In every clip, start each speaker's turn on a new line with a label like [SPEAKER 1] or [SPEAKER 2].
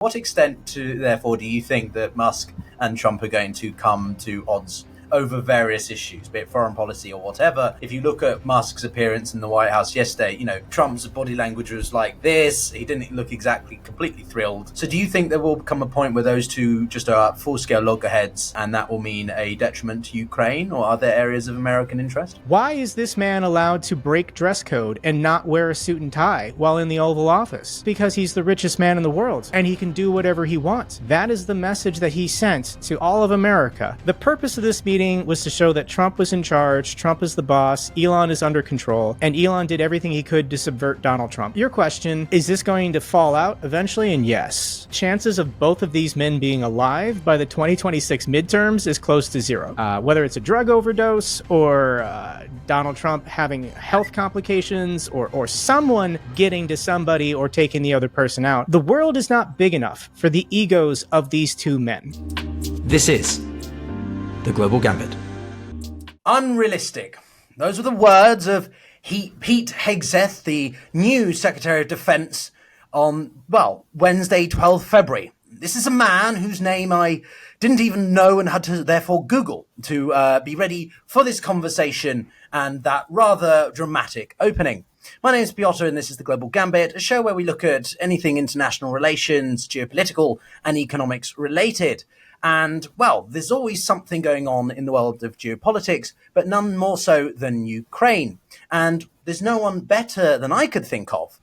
[SPEAKER 1] What extent, therefore, do you think that Musk and Trump are going to come to odds over various issues, be it foreign policy or whatever? If you look at Musk's appearance in the White House yesterday, Trump's body language was like this. He didn't look exactly completely thrilled. So do you think there will come a point where those two just are full-scale loggerheads, and that will mean a detriment to Ukraine or other areas of American interest?
[SPEAKER 2] Why is this man allowed to break dress code and not wear a suit and tie while in the Oval Office? Because he's the richest man in the world, and he can do whatever he wants. That is the message that he sent to all of America. The purpose of this meeting was to show that Trump was in charge, Trump is the boss, Elon is under control, and Elon did everything he could to subvert Donald Trump. Your question, is this going to fall out eventually? And yes. Chances of both of these men being alive by the 2026 midterms is close to zero. Whether it's a drug overdose or Donald Trump having health complications or someone getting to somebody or taking the other person out, the world is not big enough for the egos of these two men.
[SPEAKER 3] This is the Global Gambit.
[SPEAKER 1] Unrealistic. Those were the words of Pete Hegseth, the new Secretary of Defense, on, Wednesday, 12th February. This is a man whose name I didn't even know and had to therefore Google to be ready for this conversation and that rather dramatic opening. My name is Pyotr, and this is the Global Gambit, a show where we look at anything international relations, geopolitical and economics related. And, there's always something going on in the world of geopolitics, but none more so than Ukraine. And there's no one better than I could think of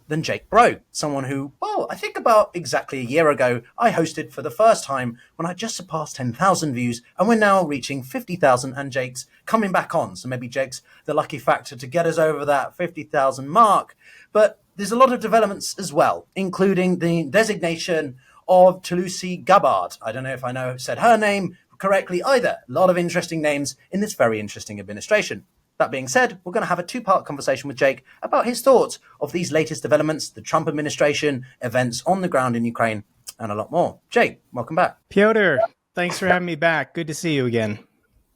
[SPEAKER 1] than Jake Broe, someone who, I think about exactly a year ago, I hosted for the first time when I just surpassed 10,000 views, and we're now reaching 50,000, and Jake's coming back on. So maybe Jake's the lucky factor to get us over that 50,000 mark. But there's a lot of developments as well, including the designation of Tulsi Gabbard. I don't know if I said her name correctly either. A lot of interesting names in this very interesting administration. That being said, we're going to have a two-part conversation with Jake about his thoughts of these latest developments, the Trump administration, events on the ground in Ukraine, and a lot more. Jake, welcome back.
[SPEAKER 2] Pyotr, thanks for having me back. Good to see you again.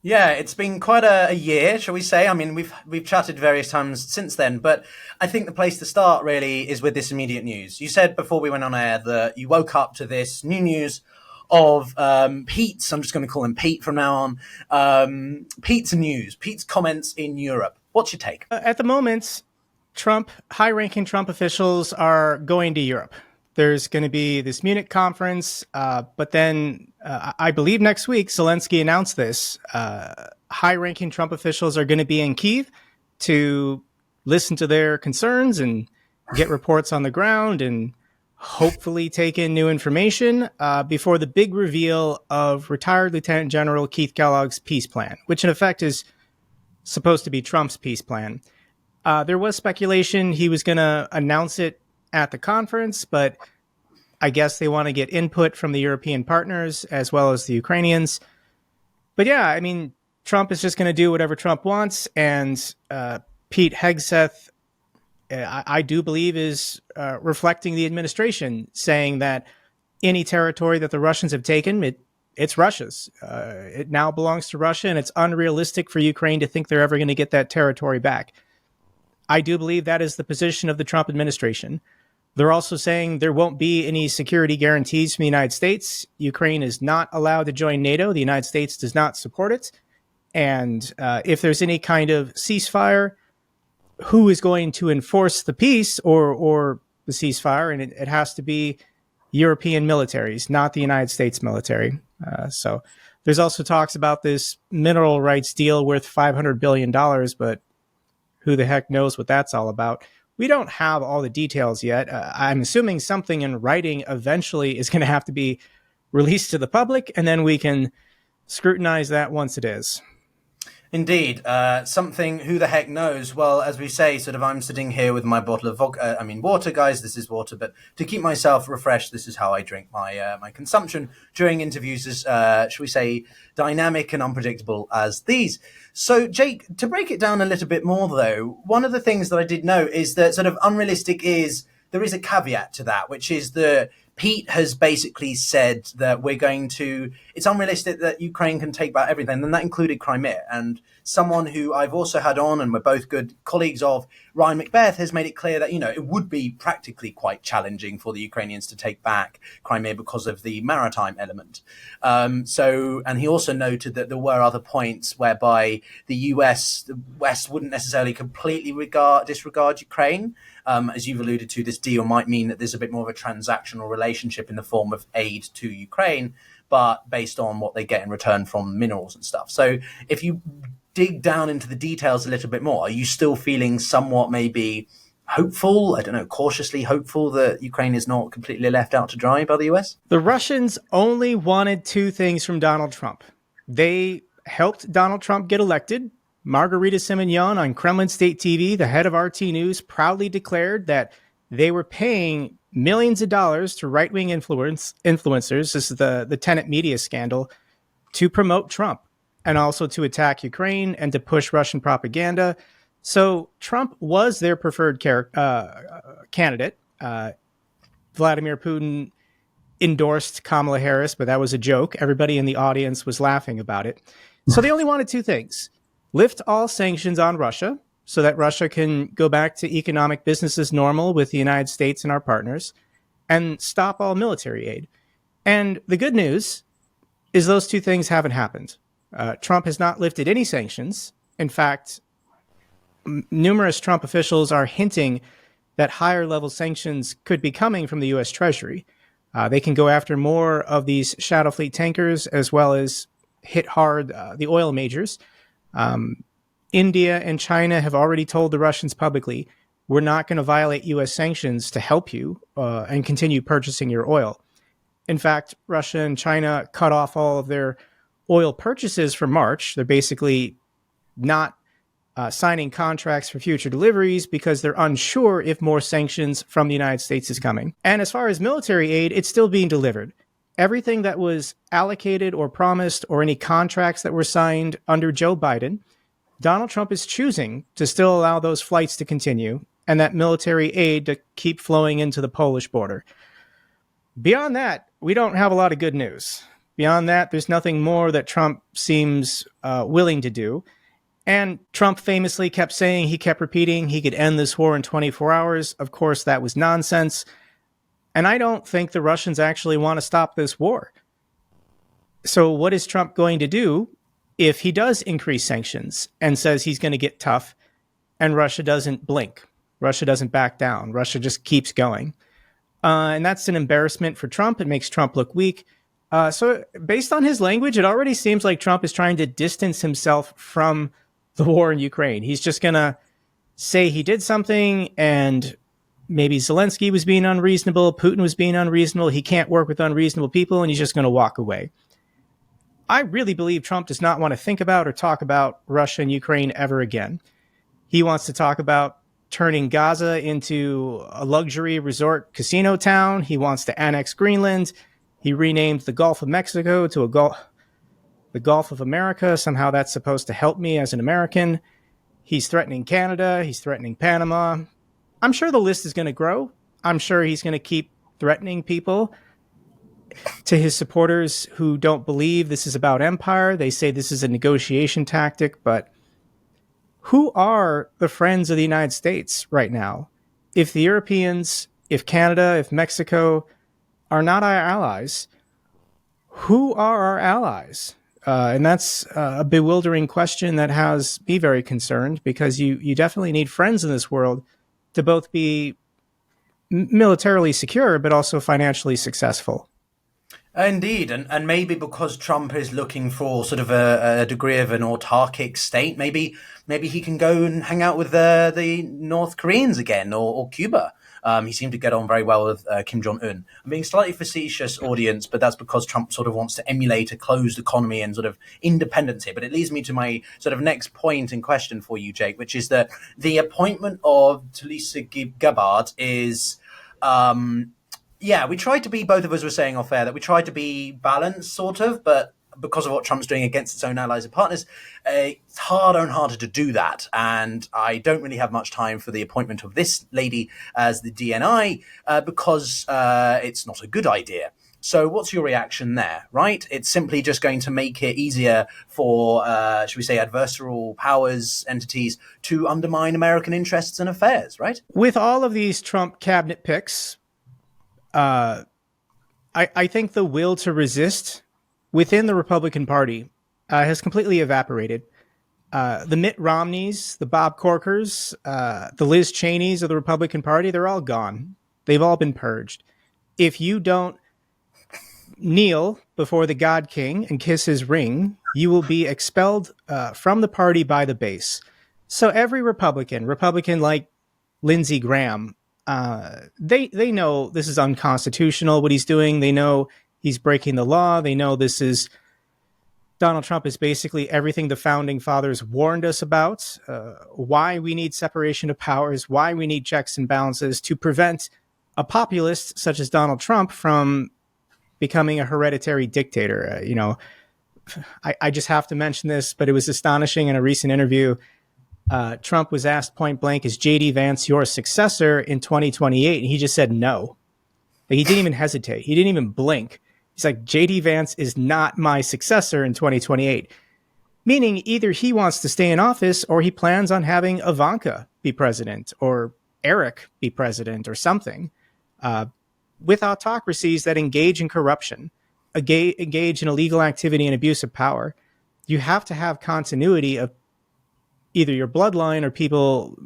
[SPEAKER 1] Yeah, it's been quite a year, shall we say. I mean, we've chatted various times since then, but I think the place to start really is with this immediate news. You said before we went on air that you woke up to this new news of Pete's, I'm just going to call him Pete from now on, Pete's news, Pete's comments in Europe. What's your take?
[SPEAKER 2] At the moment, high-ranking Trump officials are going to Europe. There's going to be this Munich conference, but then I believe next week, Zelensky announced this. High-ranking Trump officials are going to be in Kyiv to listen to their concerns and get reports on the ground and hopefully take in new information before the big reveal of retired Lieutenant General Keith Kellogg's peace plan, which in effect is supposed to be Trump's peace plan. There was speculation he was going to announce it at the conference, but I guess they want to get input from the European partners as well as the Ukrainians. But yeah, I mean, Trump is just going to do whatever Trump wants. And Pete Hegseth, I do believe, is reflecting the administration, saying that any territory that the Russians have taken, it's Russia's. It now belongs to Russia, and it's unrealistic for Ukraine to think they're ever going to get that territory back. I do believe that is the position of the Trump administration. They're also saying there won't be any security guarantees from the United States. Ukraine is not allowed to join NATO. The United States does not support it. And if there's any kind of ceasefire, who is going to enforce the peace or the ceasefire? And it has to be European militaries, not the United States military. So there's also talks about this mineral rights deal worth $500 billion, but who the heck knows what that's all about? We don't have all the details yet. I'm assuming something in writing eventually is going to have to be released to the public, and then we can scrutinize that once it is.
[SPEAKER 1] Indeed. Something, who the heck knows? Well, as we say, I'm sitting here with my bottle of water, guys. This is water, but to keep myself refreshed, this is how I drink my consumption during interviews, as, shall we say, dynamic and unpredictable as these. So, Jake, to break it down a little bit more, though, one of the things that I did know is that unrealistic is, there is a caveat to that, which is that Pete has basically said that it's unrealistic that Ukraine can take back everything, and that included Crimea. And someone who I've also had on, and we're both good colleagues of, Ryan Macbeth, has made it clear that, it would be practically quite challenging for the Ukrainians to take back Crimea because of the maritime element. And he also noted that there were other points whereby the West wouldn't necessarily completely disregard Ukraine. As you've alluded to, this deal might mean that there's a bit more of a transactional relationship in the form of aid to Ukraine, but based on what they get in return from minerals and stuff. So if you dig down into the details a little bit more, are you still feeling somewhat maybe hopeful, cautiously hopeful that Ukraine is not completely left out to dry by the US?
[SPEAKER 2] The Russians only wanted two things from Donald Trump. They helped Donald Trump get elected. Margarita Simonyan on Kremlin State TV, the head of RT News, proudly declared that they were paying millions of dollars to right-wing influencers, this is the Tenet media scandal, to promote Trump and also to attack Ukraine and to push Russian propaganda. So Trump was their preferred candidate. Vladimir Putin endorsed Kamala Harris, but that was a joke. Everybody in the audience was laughing about it. So they only wanted two things: lift all sanctions on Russia so that Russia can go back to economic business as normal with the United States and our partners, and stop all military aid. And the good news is those two things haven't happened. Trump has not lifted any sanctions. In fact, numerous Trump officials are hinting that higher level sanctions could be coming from the U.S. Treasury. They can go after more of these shadow fleet tankers, as well as hit hard the oil majors. India and China have already told the Russians publicly, we're not going to violate U.S. sanctions to help you and continue purchasing your oil. In fact, Russia and China cut off all of their oil purchases for March. They're basically not signing contracts for future deliveries because they're unsure if more sanctions from the United States is coming. And as far as military aid, it's still being delivered. Everything that was allocated or promised, or any contracts that were signed under Joe Biden, Donald Trump is choosing to still allow those flights to continue and that military aid to keep flowing into the Polish border. Beyond that, we don't have a lot of good news. Beyond that, there's nothing more that Trump seems willing to do. And Trump famously kept repeating he could end this war in 24 hours. Of course, that was nonsense. And I don't think the Russians actually want to stop this war. So what is Trump going to do if he does increase sanctions and says he's going to get tough and Russia doesn't blink? Russia doesn't back down. Russia just keeps going. And that's an embarrassment for Trump. It makes Trump look weak. So based on his language, it already seems like Trump is trying to distance himself from the war in Ukraine. He's just going to say he did something, and maybe Zelensky was being unreasonable, Putin was being unreasonable, he can't work with unreasonable people, and he's just going to walk away. I really believe Trump does not want to think about or talk about Russia and Ukraine ever again. He wants to talk about turning Gaza into a luxury resort casino town. He wants to annex Greenland. He renamed the Gulf of Mexico to the Gulf of America. Somehow that's supposed to help me as an American. He's threatening Canada. He's threatening Panama. I'm sure the list is going to grow. I'm sure he's going to keep threatening people. To his supporters who don't believe this is about empire, they say this is a negotiation tactic, but who are the friends of the United States right now? If the Europeans, if Canada, if Mexico are not our allies, who are our allies? And that's a bewildering question that has me very concerned, because you definitely need friends in this world to both be militarily secure, but also financially successful.
[SPEAKER 1] Indeed, and maybe because Trump is looking for sort of a degree of an autarkic state, maybe he can go and hang out with the North Koreans again, or Cuba. He seemed to get on very well with Kim Jong-un. I'm being slightly facetious, audience, but that's because Trump sort of wants to emulate a closed economy and sort of independence here. But it leads me to my sort of next point in question for you, Jake, which is that the appointment of Tulsi Gabbard is... yeah, we tried to be, both of us were saying off air, that we tried to be balanced, sort of, but because of what Trump's doing against its own allies and partners, it's harder and harder to do that. And I don't really have much time for the appointment of this lady as the DNI because it's not a good idea. So what's your reaction there, right? It's simply just going to make it easier for, should we say, adversarial powers, entities to undermine American interests and affairs, right?
[SPEAKER 2] With all of these Trump cabinet picks, I think the will to resist within the Republican Party has completely evaporated. The Mitt Romneys, the Bob Corkers, the Liz Cheneys of the Republican Party, they're all gone. They've all been purged. If you don't kneel before the God King and kiss his ring, you will be expelled from the party by the base. So every Republican like Lindsey Graham, they know this is unconstitutional, what he's doing. They know he's breaking the law. They know Donald Trump is basically everything the founding fathers warned us about, why we need separation of powers, why we need checks and balances to prevent a populist such as Donald Trump from becoming a hereditary dictator. I just have to mention this, but it was astonishing in a recent interview. Trump was asked point blank, is J.D. Vance your successor in 2028? And he just said no. Like, he didn't even hesitate. He didn't even blink. He's like, J.D. Vance is not my successor in 2028. Meaning either he wants to stay in office or he plans on having Ivanka be president or Eric be president or something. With autocracies that engage in corruption, engage in illegal activity and abuse of power, you have to have continuity of either your bloodline or people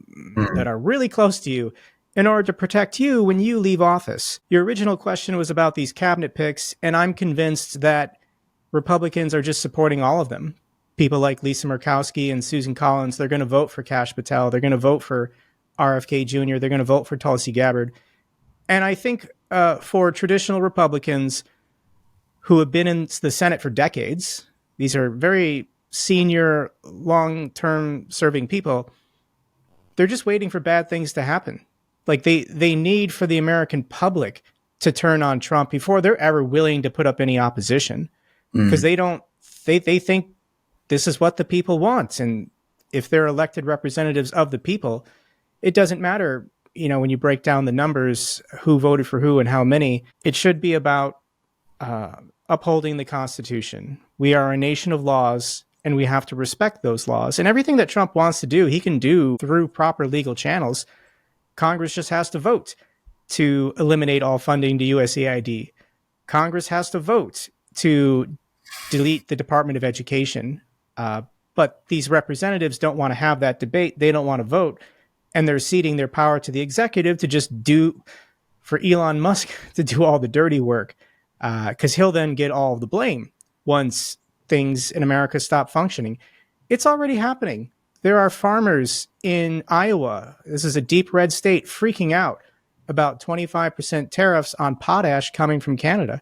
[SPEAKER 2] that are really close to you in order to protect you when you leave office. Your original question was about these cabinet picks, and I'm convinced that Republicans are just supporting all of them. People like Lisa Murkowski and Susan Collins, they're going to vote for Kash Patel. They're going to vote for RFK Jr. They're going to vote for Tulsi Gabbard. And I think for traditional Republicans who have been in the Senate for decades, these are very senior, long-term serving people, they're just waiting for bad things to happen. Like they need for the American public to turn on Trump before they're ever willing to put up any opposition, because they think this is what the people want. And if they're elected representatives of the people, it doesn't matter, when you break down the numbers, who voted for who and how many. It should be about upholding the Constitution. We are a nation of laws, and we have to respect those laws. And everything that Trump wants to do, he can do through proper legal channels. Congress just has to vote to eliminate all funding to USAID. Congress has to vote to delete the Department of Education. But these representatives don't want to have that debate. They don't want to vote. And they're ceding their power to the executive to just for Elon Musk to do all the dirty work, because he'll then get all of the blame once things in America stop functioning. It's already happening. There are farmers in Iowa, this is a deep red state, freaking out about 25% tariffs on potash coming from Canada.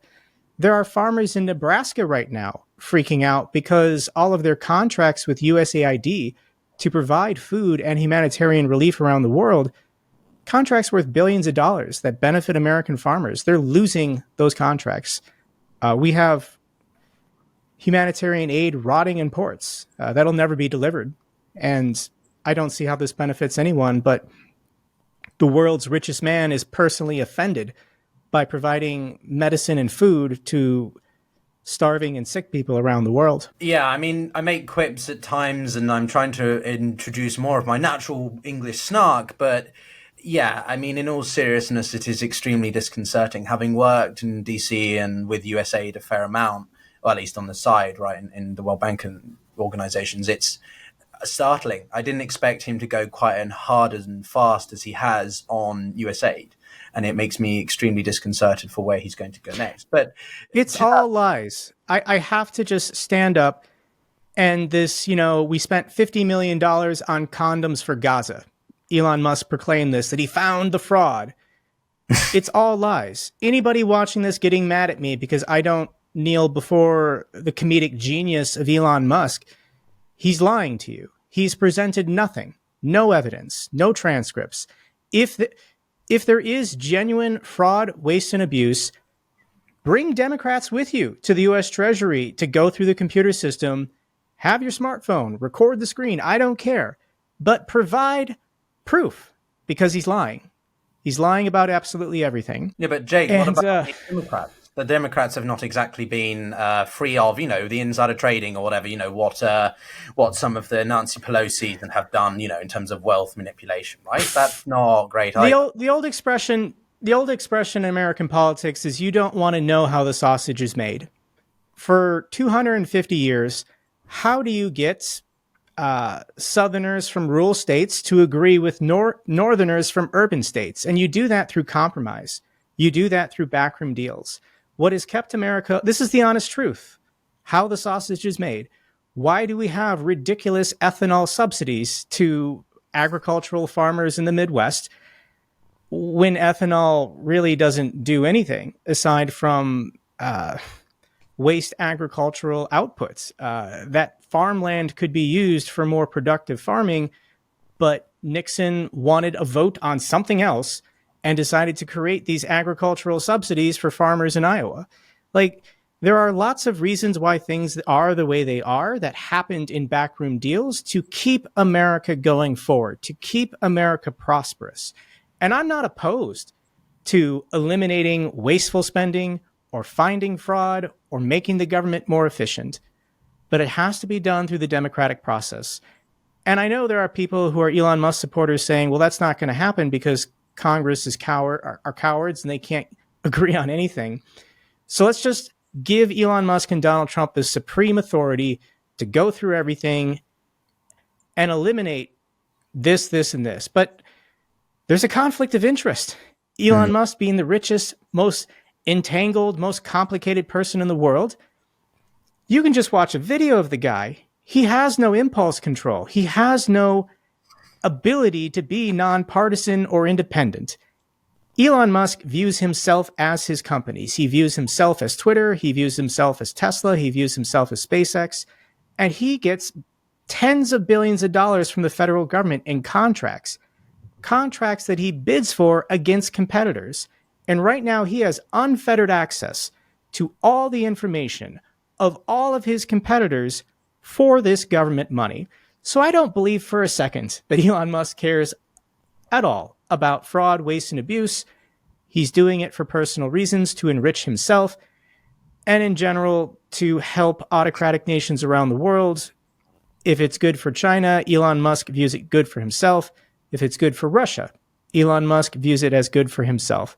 [SPEAKER 2] There are farmers in Nebraska right now freaking out because all of their contracts with USAID to provide food and humanitarian relief around the world, contracts worth billions of dollars that benefit American farmers, they're losing those contracts. We have humanitarian aid rotting in ports. That'll never be delivered. And I don't see how this benefits anyone, but the world's richest man is personally offended by providing medicine and food to starving and sick people around the world.
[SPEAKER 1] Yeah, I mean, I make quips at times and I'm trying to introduce more of my natural English snark, but yeah, I mean, in all seriousness, it is extremely disconcerting. Having worked in DC and with USAID a fair amount, or at least on the side, right, in the World Bank and organizations, it's startling. I didn't expect him to go quite as hard and fast as he has on USAID. And it makes me extremely disconcerted for where he's going to go next. But
[SPEAKER 2] it's all lies. I have to just stand up and this, we spent $50 million on condoms for Gaza. Elon Musk proclaimed this, that he found the fraud. It's all lies. Anybody watching this getting mad at me because I don't kneel before the comedic genius of Elon Musk, he's lying to you. He's presented nothing, no evidence, no transcripts. If there is genuine fraud, waste, and abuse, Bring Democrats with you to the US Treasury to go through the computer system. Have your smartphone, record the screen. I don't care. But provide proof, because he's lying. He's lying about absolutely everything.
[SPEAKER 1] Yeah, but Jake, what about the Democrats? The Democrats have not exactly been free of, the insider trading or whatever, what some of the Nancy Pelosi have done, in terms of wealth manipulation, right? That's not great.
[SPEAKER 2] The old expression in American politics is you don't want to know how the sausage is made. For 250 years, how do you get Southerners from rural states to agree with Northerners from urban states? And you do that through compromise. You do that through backroom deals. What has kept America, this is the honest truth, how the sausage is made. Why do we have ridiculous ethanol subsidies to agricultural farmers in the Midwest when ethanol really doesn't do anything aside from waste agricultural outputs? That farmland could be used for more productive farming, but Nixon wanted a vote on something else and decided to create these agricultural subsidies for farmers in Iowa. Like, there are lots of reasons why things are the way they are that happened in backroom deals to keep America going forward, to keep America prosperous. And I'm not opposed to eliminating wasteful spending or finding fraud or making the government more efficient, but it has to be done through the democratic process. And I know there are people who are Elon Musk supporters saying, well, that's not going to happen because Congress is are cowards and they can't agree on anything. So let's just give Elon Musk and Donald Trump the supreme authority to go through everything and eliminate this, this, and this. But there's a conflict of interest. Elon Musk being the richest, most entangled, most complicated person in the world. You can just watch a video of the guy. He has no impulse control. He has no ability to be nonpartisan or independent. Elon Musk views himself as his companies. He views himself as Twitter. He views himself as Tesla. He views himself as SpaceX. And he gets tens of billions of dollars from the federal government in contracts that he bids for against competitors. And right now he has unfettered access to all the information of all of his competitors for this government money. So I don't believe for a second that Elon Musk cares at all about fraud, waste, and abuse. He's doing it for personal reasons, to enrich himself, and in general, to help autocratic nations around the world. If it's good for China, Elon Musk views it good for himself. If it's good for Russia, Elon Musk views it as good for himself.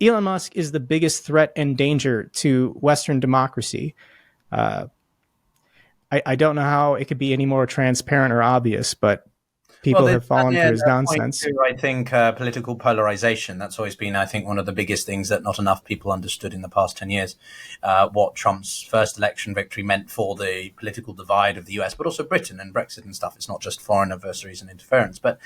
[SPEAKER 2] Elon Musk is the biggest threat and danger to Western democracy. I don't know how it could be any more transparent or obvious, but people have fallen for his nonsense.
[SPEAKER 1] Too, I think political polarization, that's always been, I think, one of the biggest things that not enough people understood in the past 10 years, what Trump's first election victory meant for the political divide of the US, but also Britain and Brexit and stuff. It's not just foreign adversaries and interference. But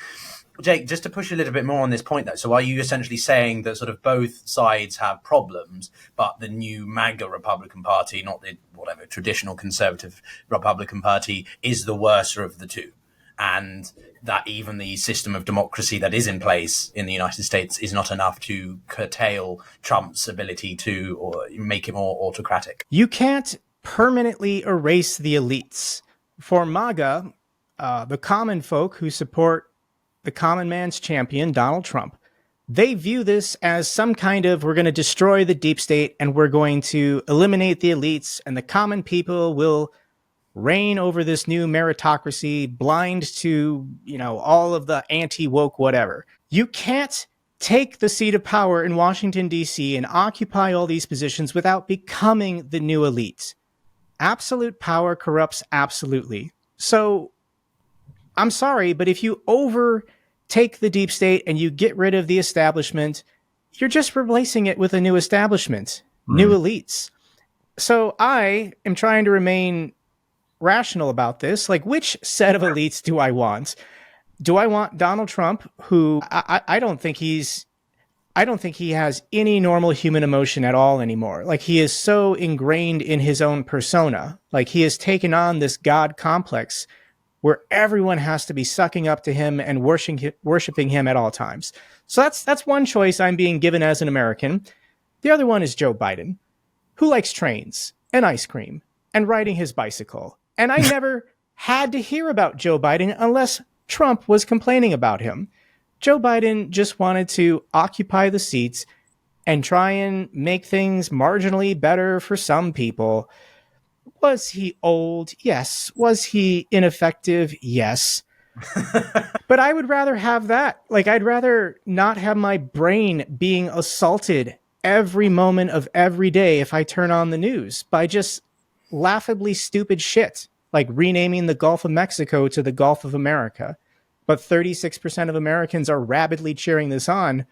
[SPEAKER 1] Jake, just to push a little bit more on this point, though, so are you essentially saying that sort of both sides have problems, but the new MAGA Republican Party, not the whatever traditional conservative Republican Party, is the worser of the two? And that even the system of democracy that is in place in the United States is not enough to curtail Trump's ability to or make it more autocratic?
[SPEAKER 2] You can't permanently erase the elites. For MAGA, the common folk who support the common man's champion, Donald Trump, they view this as some kind of, we're going to destroy the deep state and we're going to eliminate the elites and the common people will reign over this new meritocracy, blind to, all of the anti-woke whatever. You can't take the seat of power in Washington, D.C. and occupy all these positions without becoming the new elite. Absolute power corrupts absolutely. So I'm sorry, but if you overtake the deep state and you get rid of the establishment, you're just replacing it with a new establishment, new elites. So I am trying to remain rational about this. Like, which set of elites do I want? Do I want Donald Trump, who I don't think he has any normal human emotion at all anymore. Like, he is so ingrained in his own persona. Like, he has taken on this God complex where everyone has to be sucking up to him and worshiping him at all times. So that's one choice I'm being given as an American. The other one is Joe Biden. who likes trains and ice cream and riding his bicycle. And I never had to hear about Joe Biden unless Trump was complaining about him. Joe Biden just wanted to occupy the seats and try and make things marginally better for some people. Was he old? Yes. Was he ineffective? Yes. But I would rather have that. Like, I'd rather not have my brain being assaulted every moment of every day if I turn on the news by just laughably stupid shit, like renaming the Gulf of Mexico to the Gulf of America. But 36% of Americans are rabidly cheering this on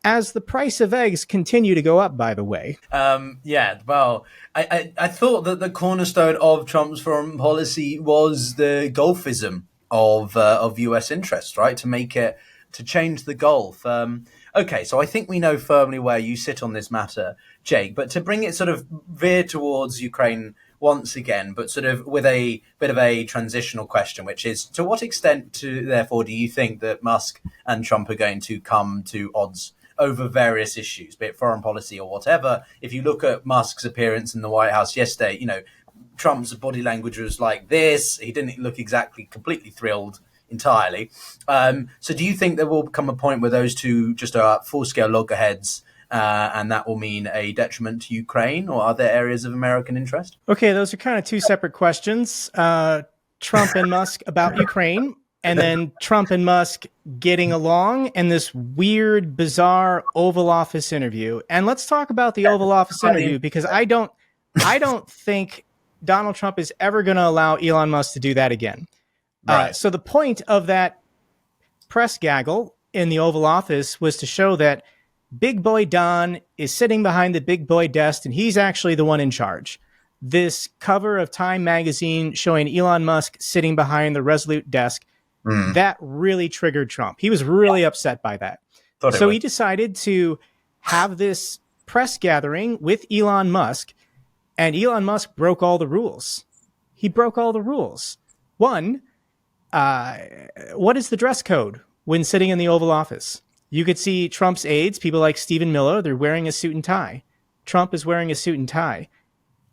[SPEAKER 2] as the price of eggs continue to go up, by the way.
[SPEAKER 1] Yeah, well, I thought that the cornerstone of Trump's foreign policy was the Gulfism of US interests, right? To change the Gulf. Okay, so I think we know firmly where you sit on this matter, Jake, but to bring it sort of veer towards Ukraine once again, but sort of with a bit of a transitional question, which is, to what extent, therefore, do you think that Musk and Trump are going to come to odds over various issues, be it foreign policy or whatever? If you look at Musk's appearance in the White House yesterday, Trump's body language was like this. He didn't look exactly completely thrilled entirely. So do you think there will come a point where those two just are full-scale loggerheads, and that will mean a detriment to Ukraine or other areas of American interest?
[SPEAKER 2] Okay, those are kind of two separate questions. Trump and Musk about Ukraine, and then Trump and Musk getting along, and this weird, bizarre Oval Office interview. And let's talk about the Oval Office interview, because I don't think Donald Trump is ever going to allow Elon Musk to do that again.
[SPEAKER 1] Right.
[SPEAKER 2] So the point of that press gaggle in the Oval Office was to show that Big Boy Don is sitting behind the big boy desk, and he's actually the one in charge. This cover of Time magazine showing Elon Musk sitting behind the Resolute desk, that really triggered Trump. He was really upset by that. So he decided to have this press gathering with Elon Musk, and Elon Musk broke all the rules. He broke all the rules. One, what is the dress code when sitting in the Oval Office? You could see Trump's aides, people like Stephen Miller, they're wearing a suit and tie. Trump is wearing a suit and tie.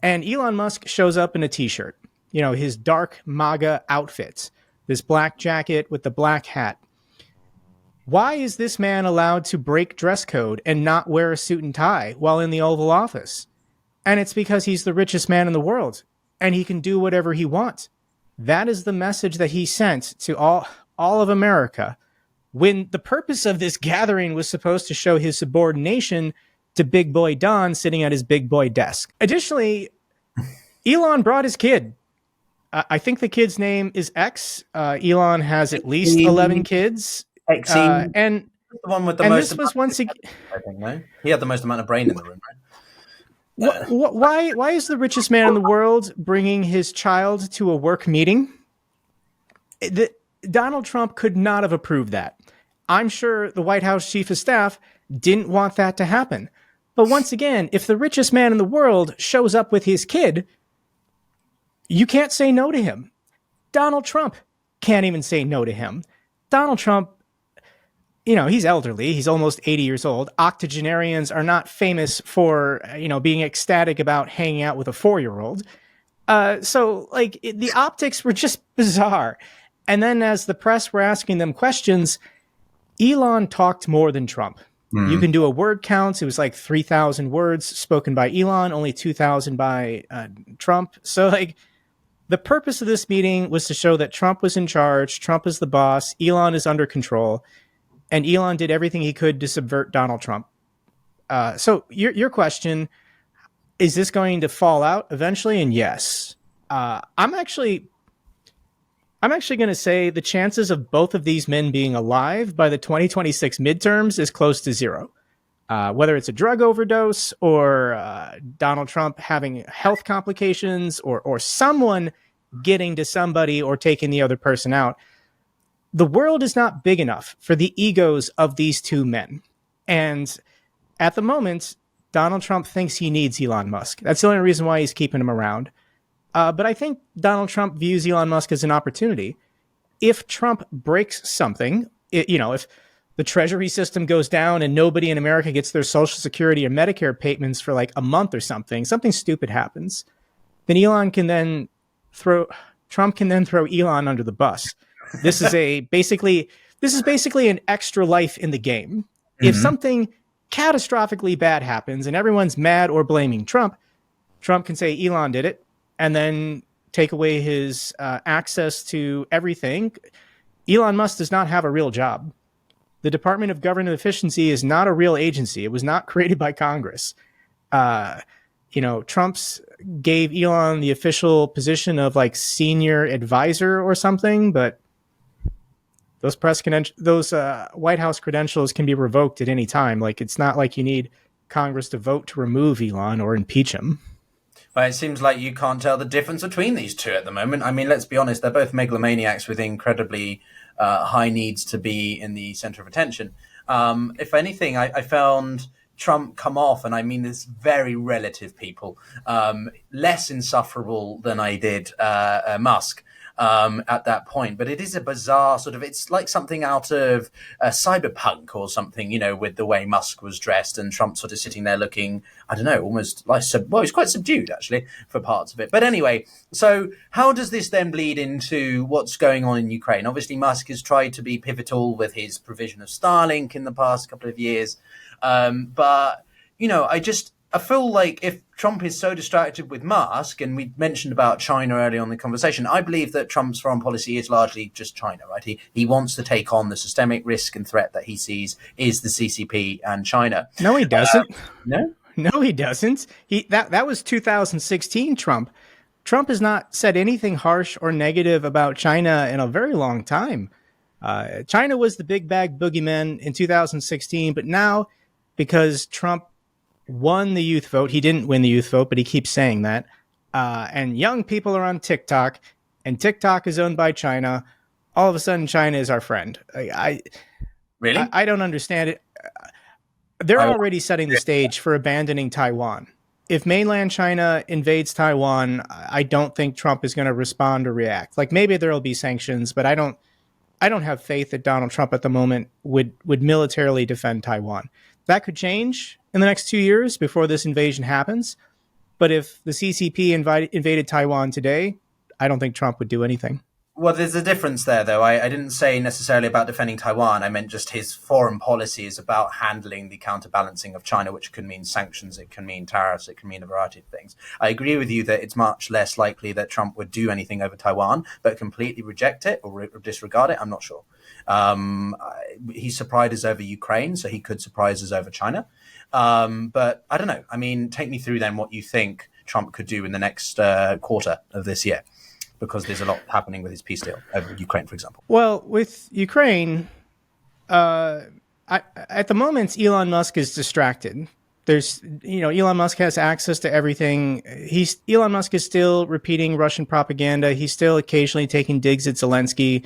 [SPEAKER 2] And Elon Musk shows up in a t-shirt, his dark MAGA outfit, this black jacket with the black hat. Why is this man allowed to break dress code and not wear a suit and tie while in the Oval Office? And it's because he's the richest man in the world, and he can do whatever he wants. That is the message that he sent to all of America, when the purpose of this gathering was supposed to show his subordination to Big Boy Don sitting at his big boy desk. Additionally, Elon brought his kid. I think the kid's name is X. Elon has at least 11 kids. And
[SPEAKER 1] the one with the
[SPEAKER 2] and
[SPEAKER 1] most
[SPEAKER 2] this was once again,
[SPEAKER 1] I think, no? He had the most amount of brain in the room, right?
[SPEAKER 2] Why is the richest man in the world bringing his child to a work meeting? Donald Trump could not have approved that. I'm sure the White House chief of staff didn't want that to happen. But once again, if the richest man in the world shows up with his kid, you can't say no to him. Donald Trump can't even say no to him. Donald Trump, he's elderly. He's almost 80 years old. Octogenarians are not famous for, being ecstatic about hanging out with a 4-year-old. So the optics were just bizarre. And then as the press were asking them questions, Elon talked more than Trump. You can do a word count. It was like 3,000 words spoken by Elon, only 2,000 by Trump. So the purpose of this meeting was to show that Trump was in charge. Trump is the boss. Elon is under control. And Elon did everything he could to subvert Donald Trump. So your question, is this going to fall out eventually? And yes, I'm actually going to say the chances of both of these men being alive by the 2026 midterms is close to zero. Whether it's a drug overdose or Donald Trump having health complications or someone getting to somebody or taking the other person out, the world is not big enough for the egos of these two men. And at the moment, Donald Trump thinks he needs Elon Musk. That's the only reason why he's keeping him around. But I think Donald Trump views Elon Musk as an opportunity. If Trump breaks something, if the treasury system goes down and nobody in America gets their Social Security or Medicare payments for like a month or something stupid happens, then Trump can then throw Elon under the bus. This is basically an extra life in the game. If something catastrophically bad happens and everyone's mad or blaming Trump can say Elon did it and then take away his access to everything. Elon Musk does not have a real job. The Department of Government Efficiency is not a real agency. It was not created by Congress. Trump's gave Elon the official position of like senior advisor or something, but those White House credentials can be revoked at any time. Like, it's not like you need Congress to vote to remove Elon or impeach him.
[SPEAKER 1] Well, it seems like you can't tell the difference between these two at the moment. I mean, let's be honest, they're both megalomaniacs with incredibly high needs to be in the center of attention. If anything, I found Trump come off, and I mean this very relative people, less insufferable than I did Musk. At that point, but it is a bizarre sort of, it's like something out of cyberpunk or something, with the way Musk was dressed and Trump sort of sitting there looking, I don't know, almost like, he's quite subdued actually for parts of it. But anyway, so how does this then bleed into what's going on in Ukraine? Obviously, Musk has tried to be pivotal with his provision of Starlink in the past couple of years. But, I feel like if Trump is so distracted with Musk, and we mentioned about China earlier on in the conversation, I believe that Trump's foreign policy is largely just China, right? He wants to take on the systemic risk and threat that he sees is the CCP and China.
[SPEAKER 2] No, he doesn't.
[SPEAKER 1] No,
[SPEAKER 2] he doesn't. That was 2016 Trump. Trump has not said anything harsh or negative about China in a very long time. China was the big bag boogeyman in 2016, but now, because Trump won the youth vote. He didn't win the youth vote, but he keeps saying that. And young people are on TikTok, and TikTok is owned by China. All of a sudden, China is our friend.
[SPEAKER 1] Really?
[SPEAKER 2] I don't understand it. They're already setting the stage for abandoning Taiwan. If mainland China invades Taiwan, I don't think Trump is going to respond or react. Like, maybe there will be sanctions, but I don't have faith that Donald Trump at the moment would militarily defend Taiwan. That could change in the next 2 years before this invasion happens. But if the CCP invaded Taiwan today, I don't think Trump would do anything.
[SPEAKER 1] Well, there's a difference there, though. I didn't say necessarily about defending Taiwan. I meant just his foreign policy is about handling the counterbalancing of China, which can mean sanctions, it can mean tariffs, it can mean a variety of things. I agree with you that it's much less likely that Trump would do anything over Taiwan, but completely reject it or disregard it, I'm not sure. He surprised us over Ukraine, so he could surprise us over China. But I don't know. I mean, take me through then what you think Trump could do in the next quarter of this year, because there's a lot happening with his peace deal over Ukraine, for example.
[SPEAKER 2] Well, with Ukraine, at the moment, Elon Musk is distracted. Elon Musk has access to everything. Elon Musk is still repeating Russian propaganda. He's still occasionally taking digs at Zelensky.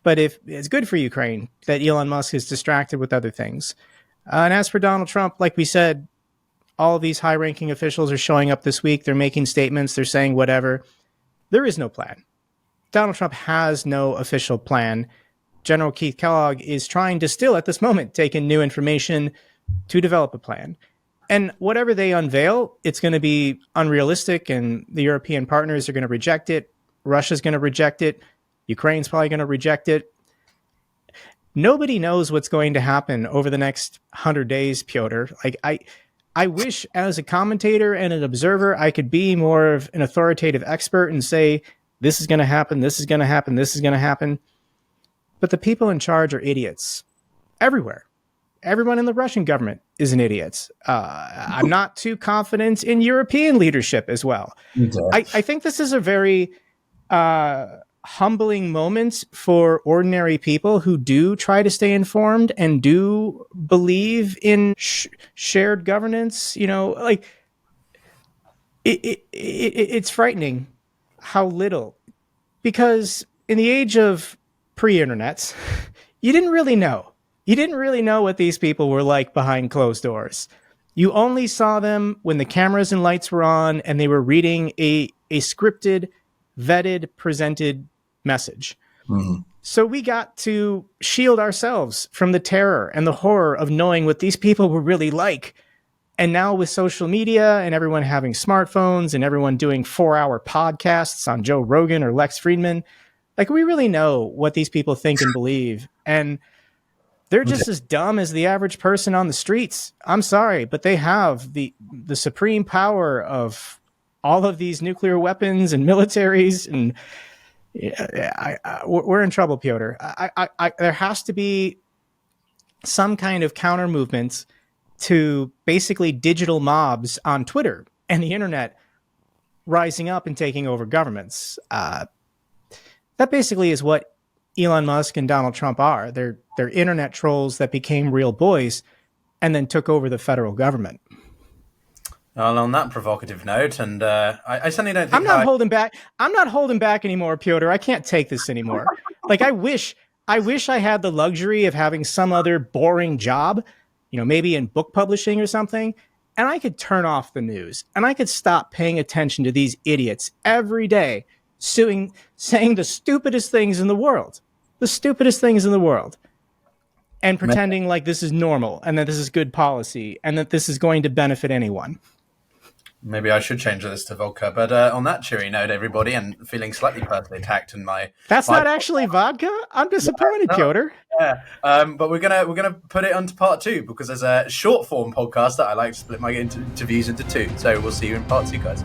[SPEAKER 2] But if it's good for Ukraine that Elon Musk is distracted with other things. And as for Donald Trump, like we said, all of these high-ranking officials are showing up this week. They're making statements. They're saying whatever. There is no plan. Donald Trump has no official plan. General Keith Kellogg is trying to still, at this moment, take in new information to develop a plan. And whatever they unveil, it's going to be unrealistic, and the European partners are going to reject it. Russia's going to reject it. Ukraine's probably going to reject it. Nobody knows what's going to happen over the next 100 days, Pyotr. Like, I wish as a commentator and an observer, I could be more of an authoritative expert and say, this is going to happen, this is going to happen, this is going to happen. But the people in charge are idiots everywhere. Everyone in the Russian government is an idiot. I'm not too confident in European leadership as well. I think this is a very humbling moment for ordinary people who do try to stay informed and do believe in shared governance. It's frightening how little, because in the age of pre-internet, you didn't really know. You didn't really know what these people were like behind closed doors. You only saw them when the cameras and lights were on and they were reading a scripted, vetted, presented message. Mm-hmm. So we got to shield ourselves from the terror and the horror of knowing what these people were really like. And now with social media and everyone having smartphones and everyone doing 4-hour podcasts on Joe Rogan or Lex Friedman, like we really know what these people think and believe. And they're just as dumb as the average person on the streets. I'm sorry, but they have the supreme power of all of these nuclear weapons and militaries, and we're in trouble, Pyotr. There has to be some kind of counter movement to basically digital mobs on Twitter and the internet rising up and taking over governments. That basically is what Elon Musk and Donald Trump are. They're internet trolls that became real boys and then took over the federal government.
[SPEAKER 1] Well, on that provocative note, and I certainly don't think
[SPEAKER 2] I'm not holding back. I'm not holding back anymore, Pyotr. I can't take this anymore. Like I wish I had the luxury of having some other boring job, maybe in book publishing or something, and I could turn off the news and I could stop paying attention to these idiots every day saying the stupidest things in the world. The stupidest things in the world. And pretending like this is normal and that this is good policy and that this is going to benefit anyone.
[SPEAKER 1] Maybe I should change this to vodka, but on that cheery note, everybody, and feeling slightly personally attacked in my...
[SPEAKER 2] That's not actually vodka? I'm disappointed, Pyotr.
[SPEAKER 1] Yeah, but we're gonna put it onto part 2 because as a short form podcast that I like to split my interviews into 2. So we'll see you in part 2, guys.